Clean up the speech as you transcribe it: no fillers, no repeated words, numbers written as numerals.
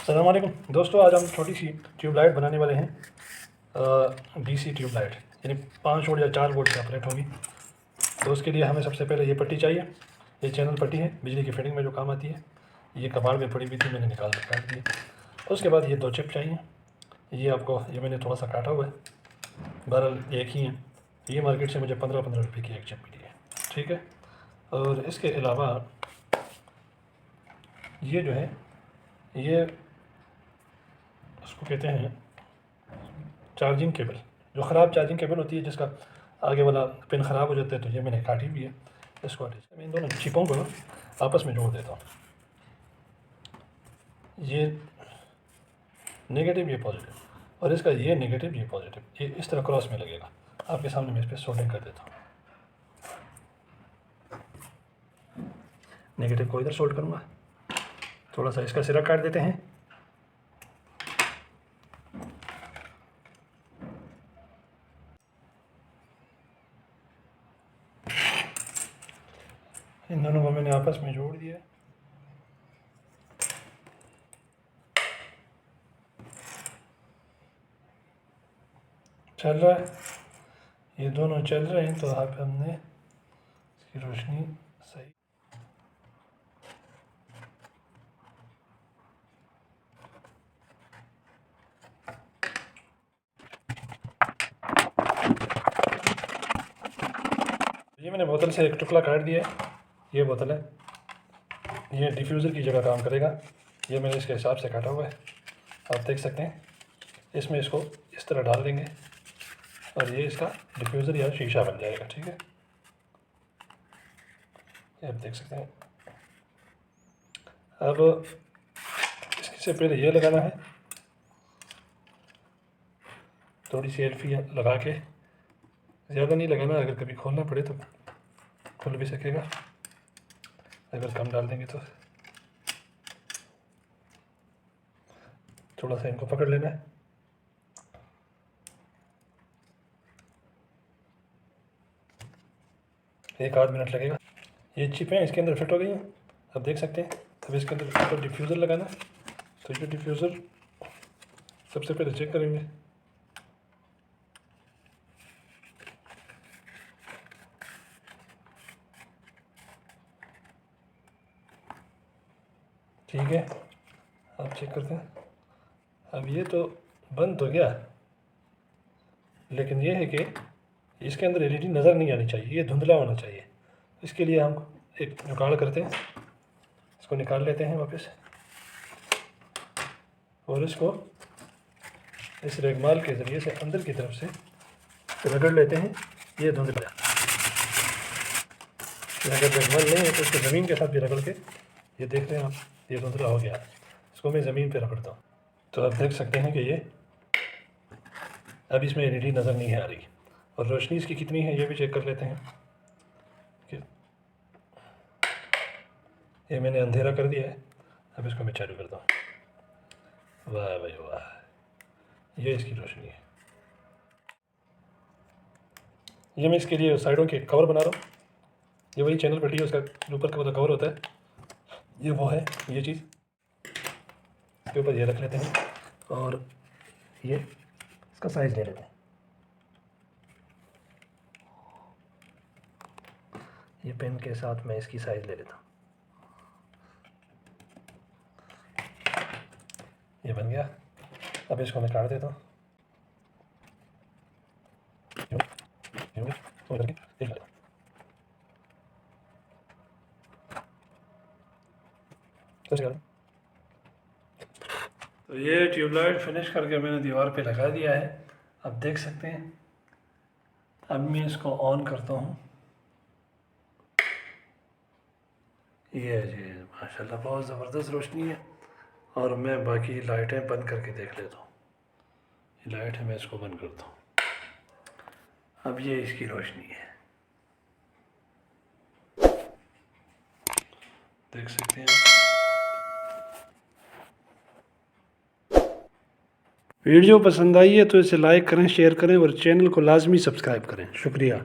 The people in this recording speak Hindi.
अस्सलाम वालेकुम दोस्तों, आज हम छोटी सी ट्यूबलाइट बनाने वाले हैं। डीसी ट्यूबलाइट यानी 5 वोल्ट या 4 वोल्ट से ऑपरेट होगी। तो उसके लिए हमें सबसे पहले ये पट्टी चाहिए। ये चैनल पट्टी है, बिजली की फिटिंग में जो काम आती है। ये कबाड़ में पड़ी हुई थी, मैंने निकाल कर काट दी। उसके बाद ये 2 चिप चाहिए। ये मैंने थोड़ा सा काटा हुआ है, बहरहाल एक ही है। ये मार्केट से मुझे 15-15 रुपये की एक चिप मिली है, ठीक है। और इसके अलावा ये जो है, ये उसको कहते हैं चार्जिंग केबल। जो ख़राब चार्जिंग केबल होती है, जिसका आगे वाला पिन ख़राब हो जाता है, तो ये मैंने काटी हुई है। इसको मैं इन दोनों चिपों को आपस में जोड़ देता हूँ। ये नेगेटिव, ये पॉजिटिव, और इसका ये नेगेटिव, ये पॉजिटिव, ये इस तरह क्रॉस में लगेगा। आपके सामने मैं इस पर सोल्डिंग कर देता हूँ। नेगेटिव को इधर सोल्ड करूँगा। थोड़ा सा इसका सिरा काट देते हैं। इन दोनों को मैंने आपस में जोड़ दिया। चल रहा है, ये दोनों चल रहे हैं। तो यहाँ पे हमने इसकी रोशनी सही। ये मैंने बोतल से एक टुकड़ा काट दिया है। ये बोतल है, ये डिफ्यूज़र की जगह काम करेगा। ये मैंने इसके हिसाब से काटा हुआ है, आप देख सकते हैं। इसमें इसको इस तरह डाल देंगे और ये इसका डिफ्यूज़र या शीशा बन जाएगा, ठीक है। ये आप देख सकते हैं। अब इससे पहले ये लगाना है, थोड़ी सी एल्फी लगा के, ज़्यादा नहीं लगाना। अगर कभी खोलना पड़े तो खुल भी सकेगा, अगर कम डाल देंगे तो। थोड़ा सा इनको पकड़ लेना है। एक आध मिनट लगेगा। ये चिपें इसके अंदर फिट हो गई हैं, आप देख सकते हैं। अब इसके अंदर डिफ्यूज़र लगाना है। तो ये डिफ्यूज़र सबसे पहले चेक करेंगे। ठीक है, आप चेक करते हैं। अब ये तो बंद हो गया, लेकिन ये है कि इसके अंदर एलईडी नज़र नहीं आनी चाहिए, ये धुंधला होना चाहिए। इसके लिए हम एक जुगाड़ करते हैं, इसको निकाल लेते हैं वापस और इसको इस रेगमाल के ज़रिए से अंदर की तरफ से रगड़ लेते हैं। ये धुंधला, अगर रेगमाल नहीं है तो इसको ज़मीन के साथ भी रगड़ के, ये देख रहे हैं आप, ये धुंधला हो गया। इसको मैं ज़मीन पे रगड़ता हूँ तो आप देख सकते हैं कि ये अब इसमें एलईडी नज़र नहीं आ रही। और रोशनी इसकी कितनी है ये भी चेक कर लेते हैं कि ये मैंने अंधेरा कर दिया है। अब इसको मैं चालू करता हूँ। वाह भाई वाह, ये इसकी रोशनी है। ये मैं इसके लिए साइडों के कवर बना रहा हूँ। ये वही चैनल पट्टी है, उसका जो ऊपर का वाला कवर होता है, ये वो है। ये चीज़ इसके ऊपर ये रख लेते हैं और ये इसका साइज़ ले लेते हैं। ये पेन के साथ मैं इसकी साइज़ ले लेता हूँ। ये बन गया। अब इसको मैं काट देता हूँ। तो ये ट्यूबलाइट फिनिश करके मैंने दीवार पे लगा दिया है, आप देख सकते हैं। अब मैं इसको ऑन करता हूँ। ये जी माशाल्लाह बहुत ज़बरदस्त रोशनी है। और मैं बाकी लाइटें बंद करके देख लेता हूँ। ये लाइट है, मैं इसको बंद करता हूँ। अब ये इसकी रोशनी है, देख सकते हैं। वीडियो पसंद आई है तो इसे लाइक करें, शेयर करें और चैनल को लाजमी सब्सक्राइब करें। शुक्रिया।